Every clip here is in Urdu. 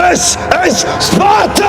This is Sparta!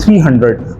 300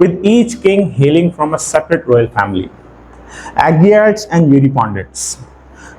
with each king hailing from a separate royal family, Agiads and Eurypondids।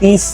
30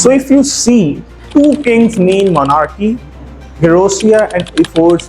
So if you see, 2 kings mean monarchy, Gerousia and Ephors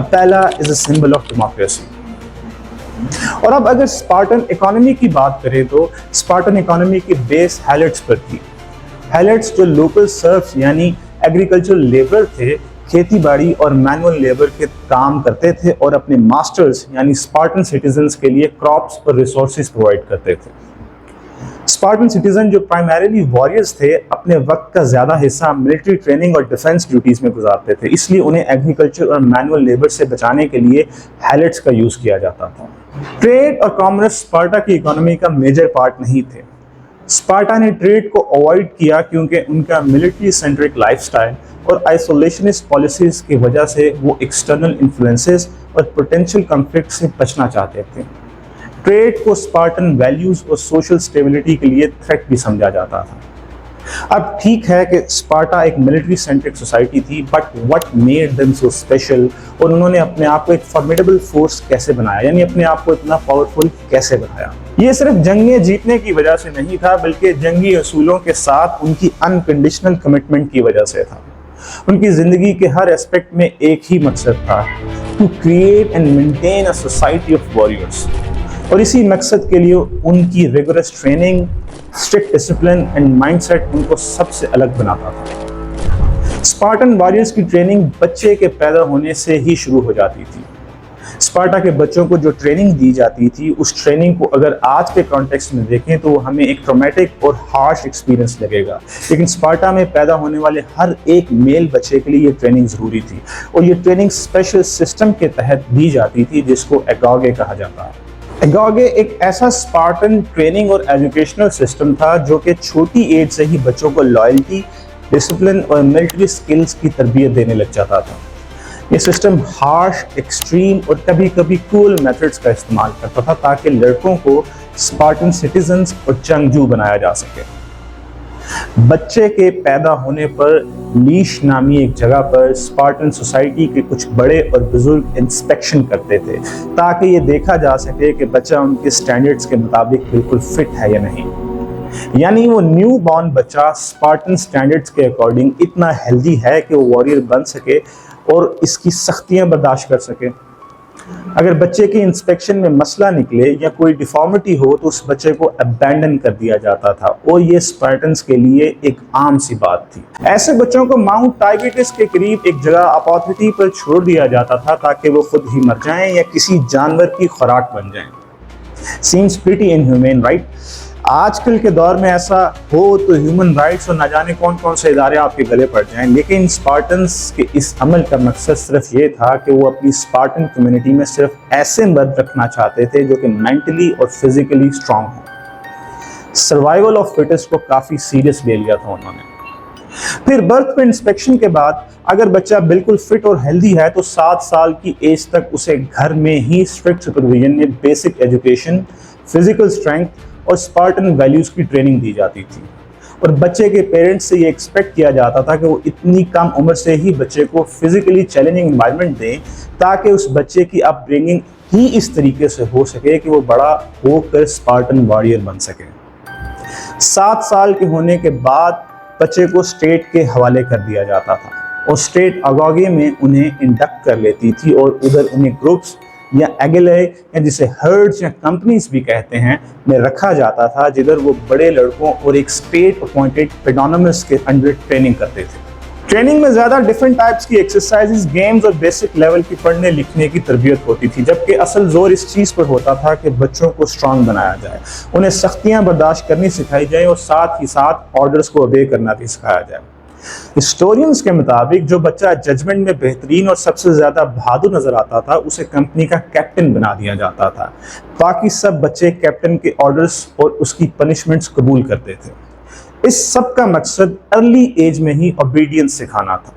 پہلا از اے سمبل آف ڈیموکریسی. اور اب اگر اسپارٹن اکانومی کی بات کریں تو اسپارٹن اکانومی کی بیس ہیلٹس پر تھی. ہیلٹس جو لوکل سرفس یعنی ایگریکلچرل لیبر تھے کھیتی باڑی اور مینول لیبر کے کام کرتے تھے اور اپنے ماسٹرز یعنی اسپارٹن سٹیزنز کے لیے کراپس اور ریسورسز پرووائڈ کرتے تھے. اسپارٹن سٹیزن جو پرائمریلی واریئرز تھے اپنے وقت کا زیادہ حصہ ملٹری ٹریننگ اور ڈیفنس ڈیوٹیز میں گزارتے تھے, اس لیے انہیں ایگریکلچر اور مینول لیبر سے بچانے کے لیے ہیلٹس کا یوز کیا جاتا تھا. ٹریڈ اور کامرس اسپارٹا کی اکانومی کا میجر پارٹ نہیں تھے. اسپارٹا نے ٹریڈ کو اوائڈ کیا کیونکہ ان کا ملٹری سینٹرک لائف سٹائل اور آئسولیشنسٹ پالیسیز کی وجہ سے وہ ایکسٹرنل انفلوئنسز اور پوٹینشیل کنفلکٹ سے بچنا چاہتے تھے. ٹریڈ کو اسپارٹن ویلیوز اور سوشل سٹیبلٹی کے لیے تھریٹ بھی سمجھا جاتا تھا. اب ٹھیک ہے کہ اسپارٹا ایک ملٹری سینٹرک سوسائٹی تھی, but what made them so special, اور انہوں نے اپنے آپ کو ایک فارمیڈیبل فورس کیسے بنایا, یعنی اپنے آپ کو اتنا پاورفل کیسے بنایا. یہ صرف جنگیں جیتنے کی وجہ سے نہیں تھا بلکہ جنگی اصولوں کے ساتھ ان کی انکنڈیشنل کمٹمنٹ کی وجہ سے تھا. ان کی زندگی کے ہر اسپیکٹ میں ایک ہی مقصد تھا, to create and maintain a society of warriors. اور اسی مقصد کے لیے ان کی rigorous training, strict discipline and mindset ان کو سب سے الگ بناتا تھا. اسپارٹن واریئرز کی ٹریننگ بچے کے پیدا ہونے سے ہی شروع ہو جاتی تھی. اسپارٹا کے بچوں کو جو ٹریننگ دی جاتی تھی اس ٹریننگ کو اگر آج کے کانٹیکسٹ میں دیکھیں تو وہ ہمیں ایک ٹرامیٹک اور ہارش ایکسپیرینس لگے گا, لیکن اسپارٹا میں پیدا ہونے والے ہر ایک میل بچے کے لیے یہ ٹریننگ ضروری تھی, اور یہ ٹریننگ اسپیشل سسٹم کے تحت دی جاتی تھی جس کو ایگاگے کہا جاتا ہے. ایگاگے ایک ایسا اسپارٹن ٹریننگ اور ایجوکیشنل سسٹم تھا جو کہ چھوٹی ایج سے ہی بچوں کو لائلٹی, ڈسپلن اور ملٹری سکلز کی تربیت دینے لگ جاتا تھا. یہ سسٹم ہارش, ایکسٹریم اور کبھی کبھی کول میتھڈز کا استعمال کرتا تھا تاکہ لڑکوں کو اسپارٹن سٹیزنز اور جنگجو بنایا جا سکے. بچے کے پیدا ہونے پر لیش نامی ایک جگہ پر اسپارٹن سوسائٹی کے کچھ بڑے اور بزرگ انسپیکشن کرتے تھے تاکہ یہ دیکھا جا سکے کہ بچہ ان کے سٹینڈرڈز کے مطابق بالکل فٹ ہے یا نہیں. یعنی وہ نیو بورن بچہ اسپارٹن سٹینڈرڈز کے اکارڈنگ اتنا ہیلدی ہے کہ وہ واریئر بن سکے اور اس کی سختیاں برداشت کر سکے. اگر بچے کی انسپیکشن میں مسئلہ نکلے یا کوئی ڈیفارمٹی ہو تو اس بچے کو ابینڈن کر دیا جاتا تھا, اور یہ اسپارٹنز کے لیے ایک عام سی بات تھی. ایسے بچوں کو ماؤنٹ ٹائگریٹس کے قریب ایک جگہ اپاتھرٹی پر چھوڑ دیا جاتا تھا تاکہ وہ خود ہی مر جائیں یا کسی جانور کی خوراک بن جائیں. Seems pretty inhumane, right? آج کل کے دور میں ایسا ہو تو ہیومن رائٹس اور نہ جانے کون کون سے ادارے آپ کے گلے پڑ جائیں, لیکن اسپارٹنز کے اس عمل کا مقصد صرف یہ تھا کہ وہ اپنی اسپارٹن کمیونٹی میں صرف ایسے مرد رکھنا چاہتے تھے جو کہ مینٹلی اور فزیکلی اسٹرانگ ہوں. سروائیول آف فٹسٹ کو کافی سیریس لے لیا تھا انہوں نے. پھر برتھ پہ انسپیکشن کے بعد اگر بچہ بالکل فٹ اور ہیلدی ہے تو 7 سال کی ایج تک اسے گھر میں ہی اسٹرکٹ سپرویژن میں بیسک ایجوکیشن, فزیکل اسٹرینتھ اور اسپارٹن ویلیوز کی ٹریننگ دی جاتی تھی. اور بچے کے پیرنٹس سے یہ ایکسپیکٹ کیا جاتا تھا کہ وہ اتنی کم عمر سے ہی بچے کو فزیکلی چیلنجنگ انوائرمنٹ دیں تاکہ اس بچے کی اپ برنگنگ ہی اس طریقے سے ہو سکے کہ وہ بڑا ہو کر اسپارٹن واریئر بن سکے. 7 سال کے ہونے کے بعد بچے کو اسٹیٹ کے حوالے کر دیا جاتا تھا اور اسٹیٹ اگاگے میں انہیں انڈکٹ کر لیتی تھی اور ادھر انہیں گروپس یا ایگلے یا جسے ہرڈز یا کمپنیز بھی کہتے ہیں میں رکھا جاتا تھا جدھر وہ بڑے لڑکوں اور ایک اسٹیٹ اپوائنٹڈ پیڈونمس کے انڈر ٹریننگ کرتے تھے. ٹریننگ میں زیادہ ڈیفرنٹ ٹائپس کی ایکسرسائزز, گیمز اور بیسک لیول کی پڑھنے لکھنے کی تربیت ہوتی تھی, جبکہ اصل زور اس چیز پر ہوتا تھا کہ بچوں کو اسٹرانگ بنایا جائے, انہیں سختیاں برداشت کرنی سکھائی جائیں اور ساتھ ہی ساتھ آرڈرز کو اوبے کرنا بھی سکھایا جائے. ہسٹورینز کے مطابق جو بچہ ججمنٹ میں بہترین اور سب سے زیادہ بہادر نظر آتا تھا اسے کمپنی کا کیپٹن بنا دیا جاتا تھا. باقی سب بچے کیپٹن کے آرڈرز اور اس کی پنشمنٹس قبول کرتے تھے. اس سب کا مقصد ارلی ایج میں ہی اوبیڈینس سکھانا تھا.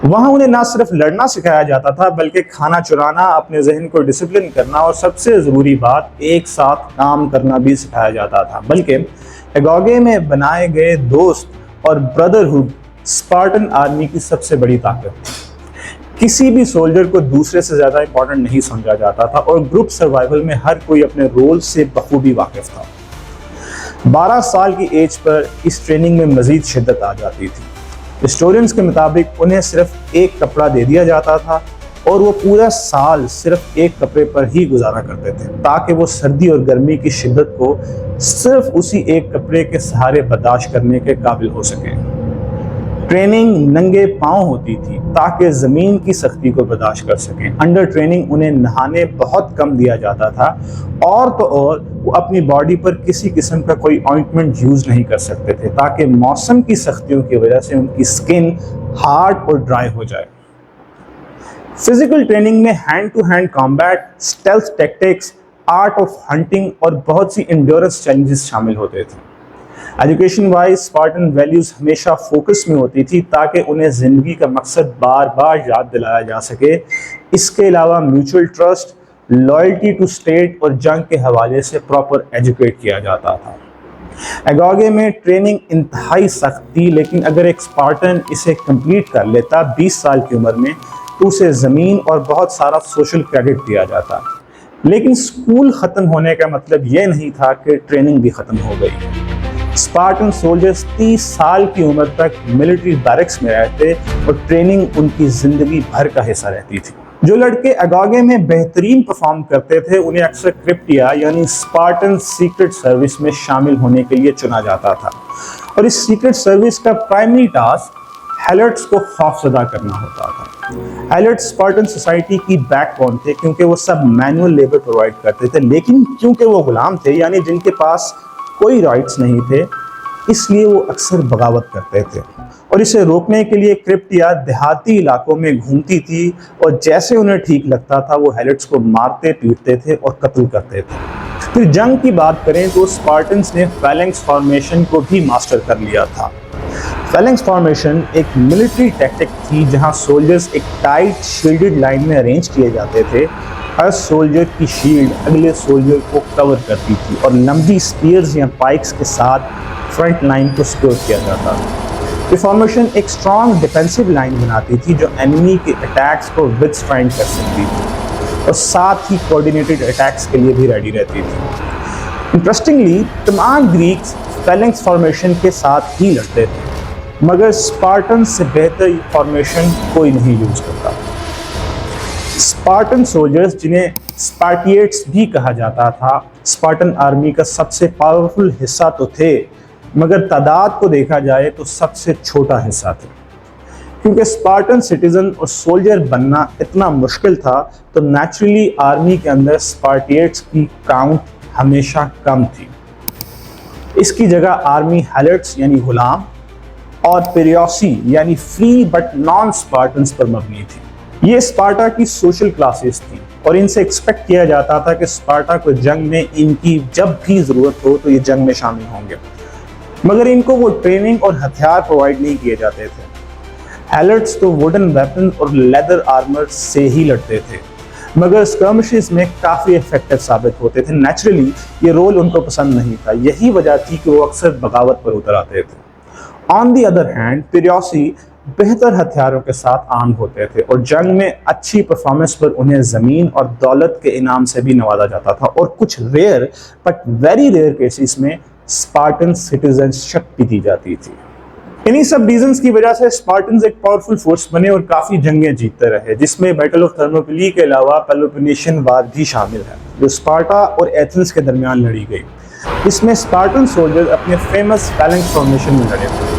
وہاں انہیں نہ صرف لڑنا سکھایا جاتا تھا بلکہ کھانا چرانا, اپنے ذہن کو ڈسپلن کرنا اور سب سے ضروری بات ایک ساتھ کام کرنا بھی سکھایا جاتا تھا. بلکہ ایگاگے میں بنائے گئے دوست اور بردرہڈ اسپارٹن آرمی کی سب سے بڑی طاقت تھی. کسی بھی سولجر کو دوسرے سے زیادہ امپورٹنٹ نہیں سمجھا جاتا تھا اور گروپ سروائیول میں ہر کوئی اپنے رول سے بخوبی واقف تھا. 12 سال کی ایج پر اس ٹریننگ میں مزید شدت آ جاتی تھی. ہسٹورینز کے مطابق انہیں صرف ایک کپڑا دے دیا جاتا تھا اور وہ پورا سال صرف ایک کپڑے پر ہی گزارا کرتے تھے تاکہ وہ سردی اور گرمی کی شدت کو صرف اسی ایک کپڑے کے سہارے برداشت کرنے کے قابل ہو سکیں۔ ٹریننگ ننگے پاؤں ہوتی تھی تاکہ زمین کی سختی کو برداشت کر سکیں۔ انڈر ٹریننگ انہیں نہانے بہت کم دیا جاتا تھا، اور تو اور وہ اپنی باڈی پر کسی قسم کا کوئی آئنٹمنٹ یوز نہیں کر سکتے تھے تاکہ موسم کی سختیوں کی وجہ سے ان کی سکن ہارڈ اور ڈرائی ہو جائے۔ فزیکل ٹریننگ میں hand to hand combat, stealth tactics, art of hunting اور بہت سی انڈیورنس چیلنجز شامل ہوتے تھے۔ ایجوکیشن وائز اسپارٹن ویلیوز ہمیشہ فوکس میں ہوتی تھی تاکہ انہیں زندگی کا مقصد بار بار یاد دلایا جا سکے۔ اس کے علاوہ mutual trust, loyalty to state اور جنگ کے حوالے سے پراپر ایجوکیٹ کیا جاتا تھا۔ اگاگے میں ٹریننگ انتہائی سخت تھی، لیکن اگر ایک اسپارٹن اسے کمپلیٹ کر لیتا 20 سال کی عمر میں تو اسے زمین اور بہت سارا سوشل کریڈٹ دیا جاتا۔ لیکن اسکول ختم ہونے کا مطلب یہ نہیں تھا کہ ٹریننگ بھی ختم ہو گئی۔ اسپارٹن سولجرز 30 سال کی عمر تک ملٹری بیرکس میں رہتے اور ٹریننگ ان کی زندگی بھر کا حصہ رہتی تھی۔ جو لڑکے اگاگے میں بہترین پرفارم کرتے تھے انہیں اکثر کرپٹیا یعنی اسپارٹن سیکرٹ سروس میں شامل ہونے کے لیے چنا جاتا تھا، اور اس سیکرٹ سروس کا پرائمری ٹاسک ہیلٹس کو خوفزدہ کرنا ہوتا تھا۔ ہیلٹس اسپارٹن سوسائٹی کی بیک بون تھے کیونکہ وہ سب مینول لیبر پرووائڈ کرتے تھے، لیکن کیونکہ وہ غلام تھے یعنی جن کے پاس کوئی رائٹس نہیں تھے، اس لیے وہ اکثر بغاوت کرتے تھے، اور اسے روکنے کے لیے کرپٹیا دیہاتی علاقوں میں گھومتی تھی اور جیسے انہیں ٹھیک لگتا تھا وہ ہیلٹس کو مارتے پیٹتے تھے اور قتل کرتے تھے۔ پھر جنگ کی بات کریں تو اسپارٹنز نے فیلنکس فارمیشن کو بھی ماسٹر کر لیا تھا۔ فیلنکس فارمیشن ایک ملٹری ٹیکٹک تھی جہاں سولجرز ایک ٹائٹ شیلڈڈ لائن میں ارینج کیے جاتے تھے۔ ہر سولجر کی شیلڈ اگلے سولجر کو کور کرتی تھی اور لمبی سپیئرز یا پائکس کے ساتھ فرنٹ لائن کو سیکیور کیا جاتا تھا۔ یہ فارمیشن ایک اسٹرانگ ڈیفینسو لائن بناتی تھی جو اینیمی کے اٹیکس کو وِتھسٹینڈ کر سکتی تھی اور ساتھ ہی کوآرڈینیٹڈ اٹیکس کے لیے بھی ریڈی رہتی تھی۔ انٹرسٹنگلی تمام گریکس فیلنکس فارمیشن کے ساتھ ہی لڑتے تھے، مگر اسپارٹن سے بہتر یہ فارمیشن کوئی نہیں یوز کرتا۔ اسپارٹن سولجرز جنہیں اسپارٹیٹس بھی کہا جاتا تھا اسپارٹن آرمی کا سب سے پاورفل حصہ تو تھے، مگر تعداد کو دیکھا جائے تو سب سے چھوٹا حصہ تھے۔ کیونکہ اسپارٹن سٹیزن اور سولجر بننا اتنا مشکل تھا تو نیچرلی آرمی کے اندر اسپارٹیٹس کی کاؤنٹ ہمیشہ کم تھی۔ اس کی جگہ آرمی ہیلٹس یعنی غلام اور پیریوسی یعنی فری بٹ نان اسپارٹنس پر مبنی تھی۔ یہ اسپارٹا کی سوشل کلاسز تھیں اور ان سے ایکسپیکٹ کیا جاتا تھا کہ اسپارٹا کو جنگ میں ان کی جب بھی ضرورت ہو تو یہ جنگ میں شامل ہوں گے، مگر ان کو وہ ٹریننگ اور ہتھیار پرووائڈ نہیں کیے جاتے تھے۔ ہیلٹس تو ووڈن ویپن اور لیدر آرمر سے ہی لڑتے تھے، مگر اسکرمشز میں کافی افیکٹو ثابت ہوتے تھے۔ نیچرلی یہ رول ان کو پسند نہیں تھا، یہی وجہ تھی کہ وہ اکثر بغاوت پر اتر آتے تھے۔ آن دی ادر ہینڈ پیریوسی بہتر ہتھیاروں کے ساتھ آرم ہوتے تھے اور جنگ میں اچھی پرفارمنس پر انہیں زمین اور دولت کے انعام سے بھی نوازا جاتا تھا، اور کچھ rare but very rare cases میں اسپارٹن سٹیزنشپ بھی دی جاتی تھی۔ انہی سب ریزنز کی وجہ سے اسپارٹنز ایک پاورفل فورس بنے اور کافی جنگیں جیتتے رہے، جس میں بیٹل آف تھرموپلی کے علاوہ پیلوپونیشین وار بھی شامل ہے جو اسپارٹا اور ایتھنز کے درمیان لڑی گئی۔ اس میں اسپارٹن سولجر اپنے فیمس فیلنکس فارمیشن میں لڑے تھے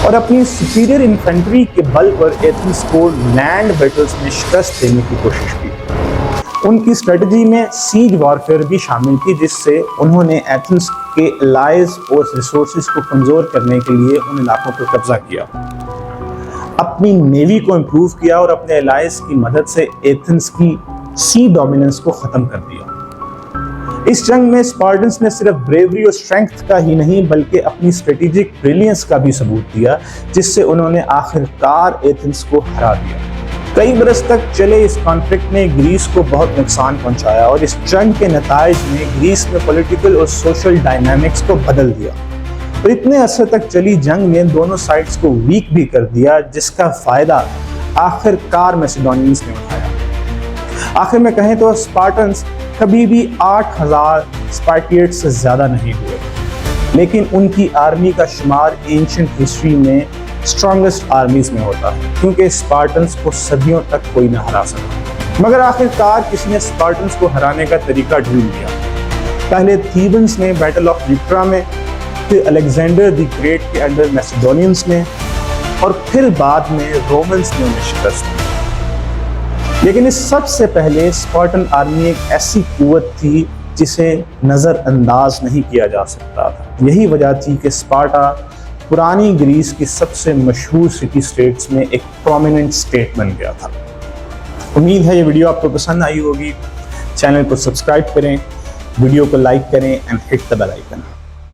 اور اپنی سپیریئر انفینٹری کے بل پر ایتھنز کو لینڈ بیٹلز میں شکست دینے کی کوشش کی۔ ان کی اسٹریٹجی میں سیج وارفیئر بھی شامل تھی، جس سے انہوں نے ایتھنز کے الائز اور ریسورسز کو کمزور کرنے کے لیے ان علاقوں پر قبضہ کیا، اپنی نیوی کو امپروو کیا اور اپنے الائز کی مدد سے ایتھنز کی سی ڈومیننس کو ختم کر دیا۔ اس جنگ میں اسپارٹنز نے صرف بریوری اور اسٹرینگتھ کا ہی نہیں بلکہ اپنی اسٹریٹجک بریلینس کا بھی ثبوت دیا، جس سے انہوں نے آخر کار ایتھنز کو ہرا دیا۔ کئی برس تک چلے اس کانفلکٹ نے گریس کو بہت نقصان پہنچایا اور اس جنگ کے نتائج نے گریس میں پولیٹیکل اور سوشل ڈائنامکس کو بدل دیا، اور اتنے عرصے تک چلی جنگ نے دونوں سائڈز کو ویک بھی کر دیا، جس کا فائدہ آخر کار میسیڈونینز نے اٹھایا۔ آخر میں کہیں تو اسپارٹنز کبھی بھی 8000 اسپارٹیٹس سے زیادہ نہیں ہوئے، لیکن ان کی آرمی کا شمار اینشنٹ ہسٹری میں اسٹرانگسٹ آرمیز میں ہوتا ہے کیونکہ اسپارٹنس کو صدیوں تک کوئی نہ ہرا سکا۔ مگر آخرکار کسی نے اسپارٹنس کو ہرانے کا طریقہ ڈھونڈ لیا۔ پہلے تھیبنز نے بیٹل آف لیوٹرا میں، پھر الیگزینڈر دی گریٹ کے انڈر میسیڈونینز نے، اور پھر بعد میں رومنز نے انہیں شکست دی۔ لیکن اس سب سے پہلے اسپارٹن آرمی ایک ایسی قوت تھی جسے نظر انداز نہیں کیا جا سکتا تھا۔ یہی وجہ تھی کہ اسپارٹا پرانی گریس کی سب سے مشہور سٹی اسٹیٹس میں ایک پرومیننٹ اسٹیٹ بن گیا تھا۔ امید ہے یہ ویڈیو آپ کو پسند آئی ہوگی۔ چینل کو سبسکرائب کریں، ویڈیو کو لائک کریں and hit the bell icon.